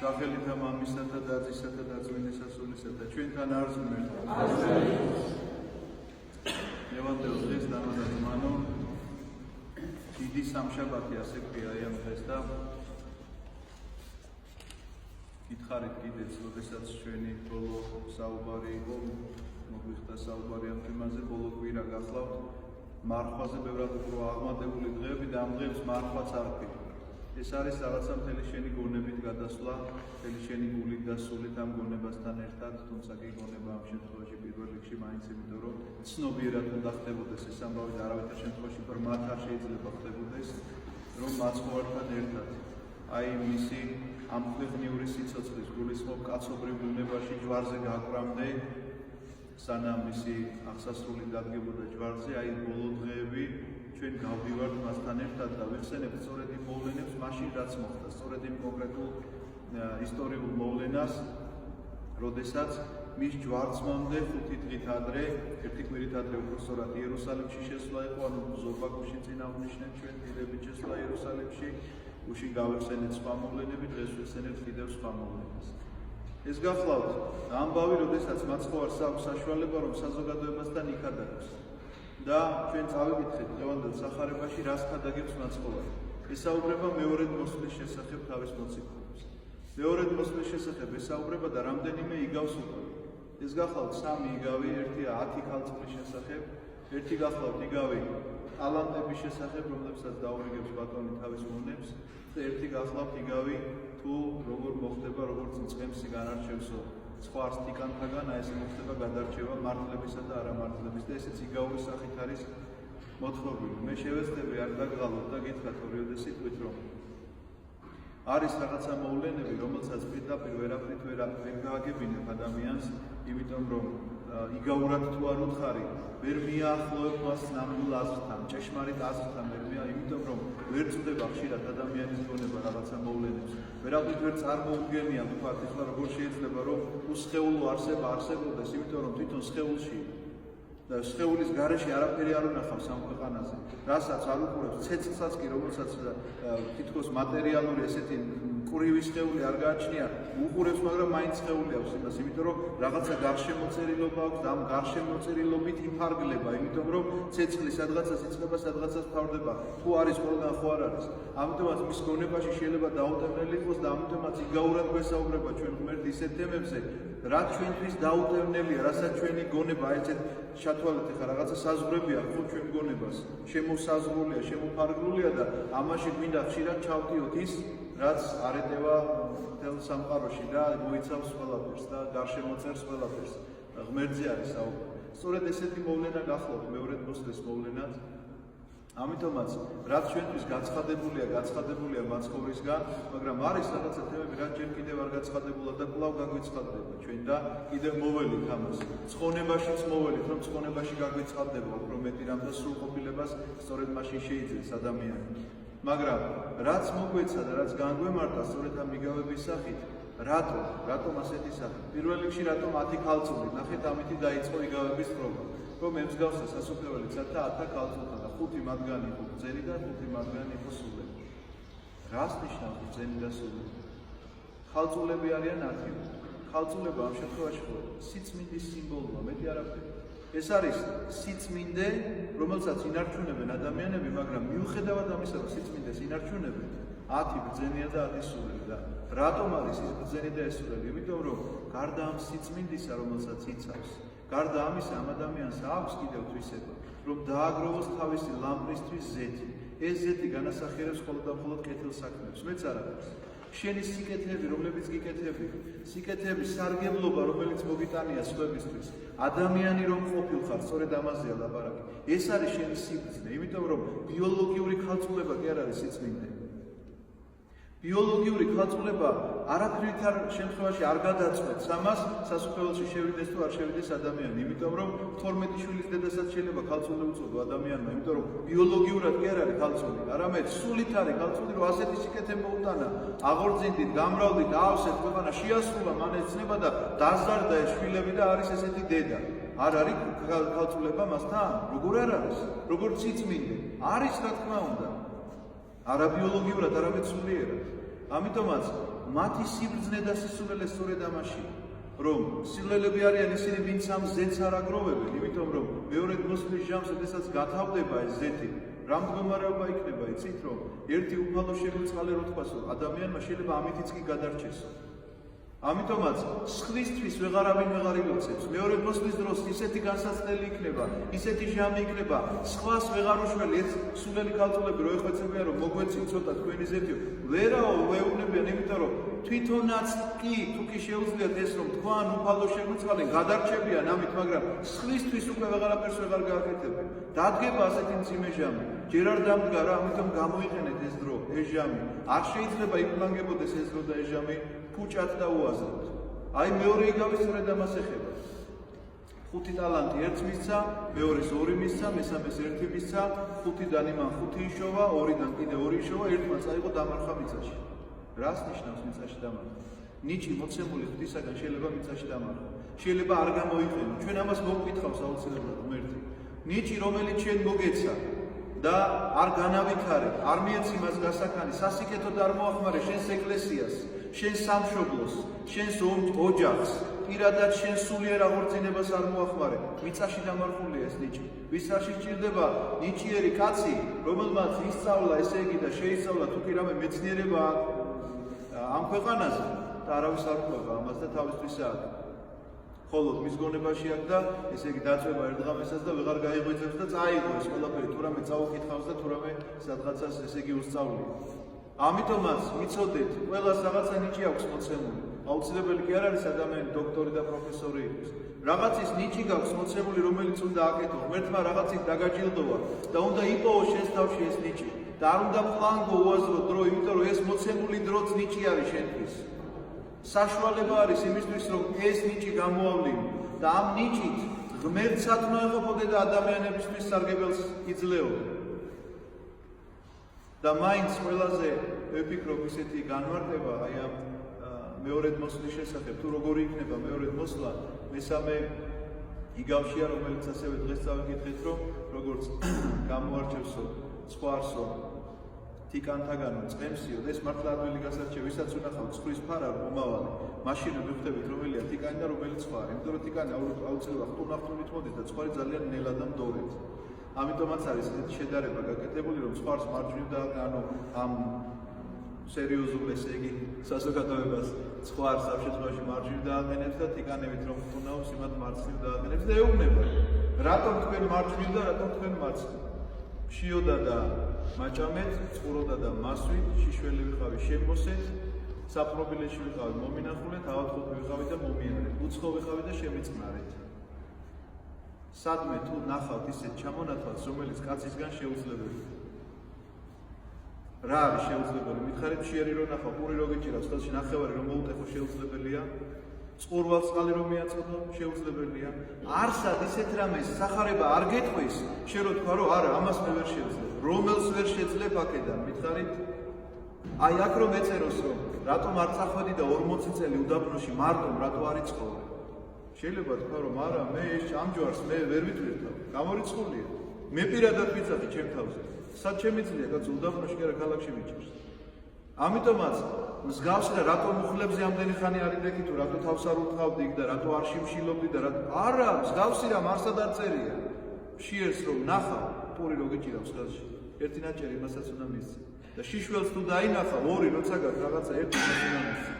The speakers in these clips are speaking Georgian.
სახელითა მამისათა და ძისათა და წმინდა სულისათა ჩვენთან არის ღმერთი. ლევანდეოს დღეს დამადაზმანო დიდი სამშაბათი ასე ქვია ამ დღეს და გითხარით კიდეც, როდესაც ჩვენი ბოლო საუბარი იყო, მოგვიხდა საუბარი ამ თემაზე, ბოლო კვირა გახლავთ მარხვაზე ბევრად უფრო აღმადებული დღეები და ამ დღეებს მარხვაც არ ქვია. ეს არის რაღაცა მთელი შენი გონებით გადასვლა, მთელი შენი გულით და სულით ამ გონებასთან ერთად, თუმცა კი გონება ამ შემთხვევაში პირველ რიგში მაინც იმიტომ, რომ ცნობიერად უნდა ხდებოდეს ეს ამბავი და არავითარ შემთხვევაში ბრმად არ შეიძლება ხდებოდეს, რომ მაცხოვართან ერთად აი მისი ამ ქვეყნიური სიცოცხლის გულისხმობ კაცობრივ ბუნებაში ჯვარზე გაკვრამდე, სანამ მისი აღსასრული დადგებოდა ჯვარზე, აი ბოლო დღეები ჩვენ გავდივართ მასთან ერთად და ვიხსენებთ სწორედ იმ მოვლენებს მაშინ რაც მოხდა, სწორედ იმ კონკრეტულ ისტორიულ მოვლენას, როდესაც მის ჯვარცმამდე 5 დღით ადრე, ერთი კვირით ადრე უბრალოდ იერუსალიმში შესვლა იყო, ანუ ზურბაგოში წინააღმნიშნეთ ჩვენ დილებით შესვლა იერუსალიმში, უშინ გავიხსენეთ სხვა მოვლენები, დღეს ვიხსენებთ კიდევ სხვა მოვლენებს. ეს გახლავთ ამბავი, როდესაც მაცხოვარს აქვს საშუალება, რომ საზოგადოებასთან იქადაგოს. და ჩვენ წავიკითხეთ დღევანდელ სახარებაში რას ქადაგებს მაცხოვარი. ესაუბრება მეორედ მოსვლის შესახებ თავის მოციქულებს. მეორედ მოსვლის შესახებ ესაუბრება და რამდენიმე იგავს უკვე. ეს გახლავთ 3 იგავი, ერთი 10 ქალწულის შესახებ, ერთი გახლავთ იგავი ტალანტების შესახებ, რომლებსაც დაურიგებს ბატონი თავის მონებს და ერთი გახლავთ იგავი თუ როგორ მოხდება, როგორც მწყემსი განარჩევსო სხვას თიკანთაგან, აი ეს მოხდება გადარჩევა მართლებისა და არამართლების და ესეც იგავური სახით არის მოთხრობილი. მე შევეცდები არ დაგღალოთ და გითხრათ ორიოდე სიტყვით, რომ არის რაღაცა მოვლენები, რომელსაც პირდაპირ ვერაფრით ვერ გააგებინებ ადამიანს, იმიტომ რომ იგაურად თუ არ უთხარი, ვერ მიაახლოებ მას ნამდვილ აზრთან, ჭეშმარიტ აზრთან ვერ იმიტომ რომ ვერ წდება ხშირად ადამიანის გონება რაღაცა მოვლენებს. ვერაფრით ვერ წარმოუდგენია თქვათ, ეხლა როგორ შეიძლება რომ უსხეულო არსება არსებობდეს, იმიტომ რომ თვითონ სხეულში და სხეულის გარეშე არაფერი არ უნახავს ამ ქვეყანაზე. რასაც არ უყურებს ცეცხლსაც კი, რომელსაც თითქოს მატერიალური ესეთი ყურივი სხეული არ გააჩნია, უყურებს, მაგრამ მაინც სხეული აქვს იმას, იმიტომ რომ რაღაცა გარშემოწერილობა აქვს და ამ გარშემოწერილობით იფარგლება, იმიტომ რომ ცეცხლი სადღაცას იწყება, სადღაცას ფარდება. თუ არის ყველგან ხო არ არის. ამიტომაც მის გონებაში შეიძლება დაუტევნელი იყოს და ამიტომაც იგაურად გვესაუბრება ჩვენ ღმერთი ისეთ თემებზე, რაც ჩვენთვის დაუტევნელია, რასაც ჩვენი გონება აიცეთ შათვალეთ ახლა რაღაცა საზღვრებია ხო ჩვენ გონებას, შემოსაზღვრულია, შემოფარგლულია და ამაში გვინდა ხშირად ჩავდიოთ ის, რაც არ ეტევა მთელ სამყაროში და მოიცავს ყველაფერს და გარშემოწერს ყველაფერს. ღმერთზე არის საუბარი. სწორედ ესეთი მოვლენა გახლავთ მეორედ მოსვლის მოვლენად. ამიტომაც რაც ჩვენთვის გაცხადებულია მაცხოვრისგან, მაგრამ არის რაღაცა თემები, რაც ჯერ კიდევ არ გაცხადებულა და კვლავ გაგვიცხადდება ჩვენ და კიდევ მოველით ამას. ცხონებაშიც მოველით, რომ ცხონებაში გაგვიცხადდება უფრო მეტი რამ და სრულყოფილებას სწორედ მაშინ შეიძენს ადამიანი. მაგრამ რაც მოგვეცა და რაც განგვემართა სწორედ ამ იგავების სახით, რატომ ასეთი სახით? პირველ რიგში რატომ 10 ქალწული? ნახეთ, ამითი დაიწყო იგავების პრობლემა. რომ ემსგავსა სასופველიც 10 ქალწულთან და 5 მათგანი იყო ბრძენი და 5 მათგანი იყო სულები. რას ნიშნავს ბრძენი და სულები? ქალწულები არიან 10. ქალწულება ამ შემთხვევაში ხო სიწმინდის სიმბოლოა, მეტი არაფერი. ეს არის სიწმინდე, რომელსაც ინარჩუნებენ ადამიანები, მაგრამ მიუხედავად ამისა, რომ სიწმინდეს ინარჩუნებენ, 10 ბრძენია და 10 სულები და რატომ არის ის ბრძენი და ეს სულები? იმიტომ რომ გარდა ამ სიწმინდისა, რომელსაც იცავს, გარდა ამისა ამ ადამიანს აქვს კიდევ თვისება, რომ დააგროვოს თავისი ლამპრისთვის ზეთი. ეს ზეთი განასახიერებს მხოლოდ და მხოლოდ კეთილ საქმებს, მეც არაფერს. შენი სიკეთეები, რომლებიც გიკეთები, სიკეთეების სარგებლობა, რომელიც მოგიტანია სხვებისთვის, ადამიანი რომ ყოფილხარ, სწორედ ამაზეა ლაპარაკი. ეს არის შენი სიბრძნე, იმიტომ რომ ბიოლოგიური ქალწულება კი არ არის სიწმინდე. ბიოლოგიური ქალწულება არაფრით არ შემთხვევაში არ გადაწყვეტს ამას, სასופველში შევიდეს თუ არ შევიდეს ადამიანი, იმიტომ რომ 12 შვილის დედასაც შეიძლება ქალწული უწოდო ადამიანმა, იმიტომ რომ ბიოლოგიურად კი არ არის ქალწული, არამედ სულით არის ქალწული, რომ ასეთი სიკეთე მოუტანა, აღორძინდით, გამრავლდით, აავსეთ ქვეყანა, შეასრულა მან ეცნება და დაზარდა ეს შვილები და არის ესეთი დედა. არ არის ქალწულება მასთან? როგორ არ არის? როგორც სიწმინდე? არის, რა თქმა უნდა. არა ბიოლოგიურად, არამედ სულიერად. ამიტომაც მათი სიბრძნე და სისულელე სწორედ ამაშია, რომ სილელები არიან ისინი, ვინც ამ ზეთს არ აგროვებენ, იმიტომ რომ მეორედ მოსვლის ჟამს, როდესაც გათავდება ეს ზეთი, რა მდგომარეობა იქნება, იცით რომ ერთი უფალო შეგვიწყალე რო თქვასო, ადამიანმა შეიძლება ამითიც კი გადარჩესო. ამიტომაც სხვისთვის ვეღარავინ ვეღარ ილოცებს. მეორე მოსვლის დროს ისეთი განსაცდელი იქნება, ისეთი ჟამი იქნება, სხვას ვეღარ უშველი, ეს სულელი ქალწულები რო ეხვეწებიან, რომ მოგვეცით ცოტა თქვენი ზეთიო, ვერაო ვეუბნებიან, იმიტომ რომ თვითონაც კი თუ კი შეუძლიათ ეს რომ თქვან უფალო შეგვიწყალენ, გადარჩებიან ამით, მაგრამ სხვისთვის უკვე ვეღარაფერს ვეღარ გააკეთებენ. დადგება ასეთი მძიმე ჟამი. ჯერ არ დამდგა რა, ამიტომ გამოიყენეთ ეს დრო, ეს ჟამი. არ შეიძლება იფლანგებოდეს ეს დრო და ეს ჟამი ფუჭად და უაზროდ. აი მეორე იგავი სწორედ ამას ეხება. 5 ტალანტი ერთს მისცა, მეორეს 2 მისცა, მესამეს 1 მისცა, 5-დან იმან 5 იშოვა, 2-დან კიდე 2 იშოვა, ერთმა წაიღო დამარხა მიწაში. რას ნიშნავს მიწაში დამარხა? ნიჭი მოცემული ღვთისაგან შეიძლება მიწაში დამარხო. შეიძლება არ გამოიყენო. ჩვენ ამას მოვკითხავს აუცილებლად ღმერთი. ნიჭი რომელიც შენ მოგეცა და არ განავითარე, არ მიეცი მას გასახანი, სასიკეთოდ არ მოახმარე შენს ეკლესიას, შენ სამშობლოს, შენს ოჯახს, პირადად შენ სულიერ აღორძინებას არ მოახმარე, მიწაში დამარხულია ეს ნიჭი. ვისაც სჭირდება ნიჭიერი კაცი, რომელმაც ისწავლა, ესე იგი და შეისწავლა თუ კი რამე მეცნიერება ამ ქვეყანაზე და არავის არ ყვება ამას და თავისთვისაა. ხოლო მის გონებაში აქვს და ესე იგი დაწვება ერთღამესას და ვეღარ გაიღვიძებს და წაიღო ეს ყველაფერი, თუ რამე წაუკითხავს და თუ რამე სადღაცას ესე იგი უსწავლია. ამიტომაც ვიცოდეთ, ყველას რაღაცა ნიჭი აქვს მოცემული. აუცილებელი კი არ არის ადამიანი დოქტორი და პროფესორი იყოს. რაღაცის ნიჭი გაქვს მოცემული, რომელიც უნდა აკეთო. ღმერთმა რაღაცით დაგაჯილდოვა და უნდა იპოვო შენს თავში ეს ნიჭი. და არ უნდა ფლანგო უაზრო დრო, იმიტომ რომ ეს მოცემული დროც ნიჭი არის შენთვის. საშუალება არის იმისთვის, რომ ეს ნიჭი გამოავლინო და ამ ნიჭით ღმერთს ათნოეყოფოდე და ადამიანებისთვის სარგებელს იძლეოდე. და მაინც ყველაზე ვფიქრობ ისეთი განმარტება აი ამ მეორედ მოსვლის შესახებ, თუ როგორი იქნება მეორედ მოსვლა, მესამე იგავშია, რომელიც ასევე დღეს წავიკითხეთ, რომ როგორც გამოარჩევსო ცხვარსო თიკანთაგანო წყემსიო, ეს მართლა ადვილი გასარჩევი, ვისაც უნახავთ ცხვრის ფარა მომავალი, მაშინ ვიხდებით რომელია თიკანი და რომელი ცხვარი, იმიტომ რომ თიკანი აუცილებლად ხტუნახტუნით მოდის და ცხვარი ძალიან ნელად და მდორედ. ამიტომაც არის ესეთი შედარება გაკეთებული, რომ ცხვარს მარჯვნივ და ანუ ამ სერიოზულ ესე იგი საზოგადოებას ცხვარს ამ შემთხვევაში მარჯვნივ დააყენებს და თიკანებით რომ ხტუნავს, იმათ მარცხნივ დააყენებს და ეუბნება. რატომ თქვენ მარჯვნივ და რატომ თქვენ მარცხნივ? შიოდა და მაჭამეთ, წყუროდა და მასვით, შიშველი ვიყავი შემოსეთ, საპრობილეში ვიყავი მომინახულეთ, ავადმყოფი ვიყავი და მომიარეთ, უცხო ვიყავი და შემიწყნარეთ. სადმე თუ ნახავთ ისეთ ჩამონათვალს, რომელიც კაცისგან შეუძლებელია. რა არის შეუძლებელი? მითხარით შეერი რო ნახავ, პური რო გიჭირავს, ხელში ნახევარი რომ მოუტეხო შეუძლებელია. წყურვალს წყალი რომ მიაწოდო შეუძლებელია. არსად ისეთ რამეს სახარება არ გეტყვის, შენ რო თქვა რომ არა, ამას მე ვერ შევძლებ. რომელს ვერ შეძლებ აქედან, მითხარით? აი აქ რომ ეწეროს რომ რატომ არ წახვედი და 40 წელი უდაბნოში მარტომ რატო არ იცხოვე? შეიძლება თქვა რომ არა, მე ეს ამჯვარს მე ვერ ვიტვირთავ, გამორიცხულია. მე პირადად ვიცახი ჩემ თავზე. სად შემიძლია კაცო უდაბნოში კი არა ქალაქში მიჭირს. ამიტომაც მსგავსი და რატო მუხლებზე ამდენი ხანი არ იდექი თუ რატო თავს არ უთყავდი იქ და რატო არ შიმშილობდი და რატო არა, მსგავსი რამ არსად არ წერია. შიერს რომ ნახავ, პური რო გიჭირავს ხელში. ერთი ნაჭერი მასაც უნდა მისცე. და შიშველს თუ დაინახავ, ორი როცა გაქვს რაღაცა ერთი უნდა მისცე.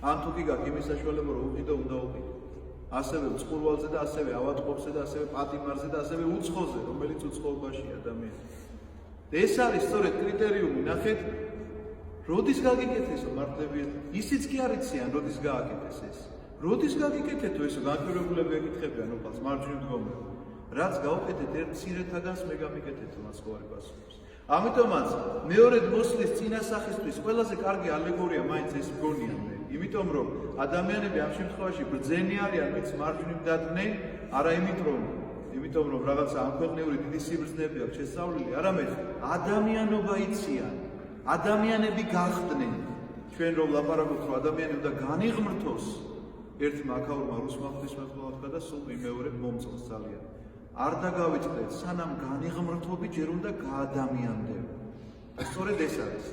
ან თუ კი გაქვს იმის საშუალება რომ უყიდო უნდა უყიდო. ასევე წყურვალზე და ასევე ავადმყოფზე და ასევე პატიმარზე და ასევე უცხოზე, რომელიც უცხოობაში ადამიანი. ეს არის სწორედ კრიტერიუმი, ნახეთ, როდის გაგიკეთესო მართლებით? ისიც კი არ იციან, როდის გააკეთეს ეს. როდის გაგიკეთეთო ესო განპირობლები ეკითხებიან უფალს მარჯვნივ დგომენ. რაც გავუკეთეთ ერთ მცირეთაგანს მე გამიკეთეთო მას ყოველ პასუხს. ამიტომაც მეორედ მოსვლის წინასახისთვის ყველაზე კარგი ალეგორია მაინც ეს მგონია მე. იმიტომ რომ ადამიანები ამ შემთხვევაში ბრძენი არიან, ვინც მარჯვნივ დადგნენ, არა იმიტომ რომ რაღაცა ამ ქვეყნიური დიდი სიბრძნეები აქვს შესწავლილი, არამედ ადამიანობა იციან, ადამიანები გახდნენ. ჩვენ რომ ლაპარაკობთ, რომ ადამიანი უნდა განიღმრთოს, ერთმა აქაურმა რუსმა ღვთისმეტყველმა თქვა და სულ მეორე მომწონს ძალიან. არ დაგავიწყდეთ, სანამ განიღმრთობი ჯერ უნდა გაადამიანდება. სწორედ ეს არის.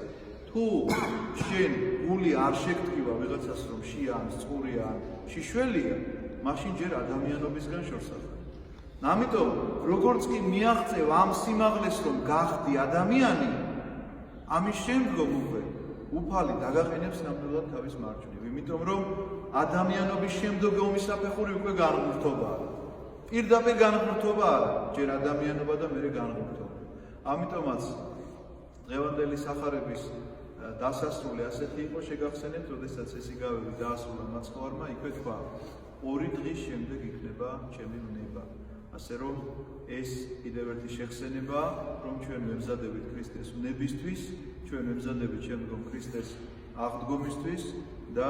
თუ თუ შენ გული არ შეგტკივა ვიღაცას რომ შიან, წყურია, შიშველია, მაშინ ჯერ ადამიანობისგან შორს ახარ. ამიტომ როგორც კი მიაღწევ ამ სიმაღლეს რომ გახდი ადამიანი, ამის შემდგომ უკვე უფალი დაგაყენებს ნამდვილად თავის მარჯვნივ, იმიტომ რომ ადამიანობის შემდგომ ომისაფეხური უკვე განღმრთობაა. პირდაპირ განღმრთობა არა, ჯერ ადამიანობა და მერე განღმრთობა. ამიტომაც დღევანდელი სახარების დასასრული ასეთი იყო, შეგახსენებთ, როდესაც ეს იგავები დაასრულა მაცხოვარმა, იქვე თქვა, 2 დღის შემდეგ იქნება ჩემი მნება. ასე რომ ეს კიდევ ერთი შეხსენება, რომ ჩვენ ვემზადებით ქრისტეს ვნებისთვის, ჩვენ ვემზადებით შემდგომ ქრისტეს აღდგომისთვის და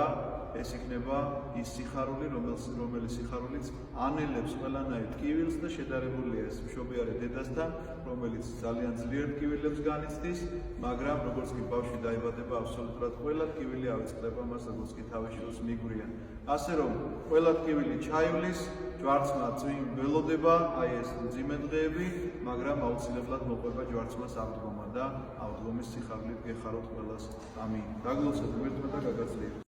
ეს იქნება ის სიხარული, რომელიც სიხარულიც ანელებს ყველანაირ ტკივილს და შედარებულია ეს მშობიარე დედასთან, რომელიც ძალიან ძლიერ ტკივილებს განიცდის, მაგრამ როგორც კი ბავშვი დაიბადება, აბსოლუტურად ყველა ტკივილი ავიწყდება მას, როგორც კი თავის შვილს მიგვრია. ასე რომ ყველა ტკივილი ჩაივლის, ჯვარცმა წვიმ ველოდება, აი ეს მძიმე დღეები, მაგრამ აუცილებლად მოყვება ჯვარცმას აღდგომა და აღდგომის სიხარული გეხაროთ ყველას. ამინ. დაგლოცოთ ღმერთმა და გაგაცილებით.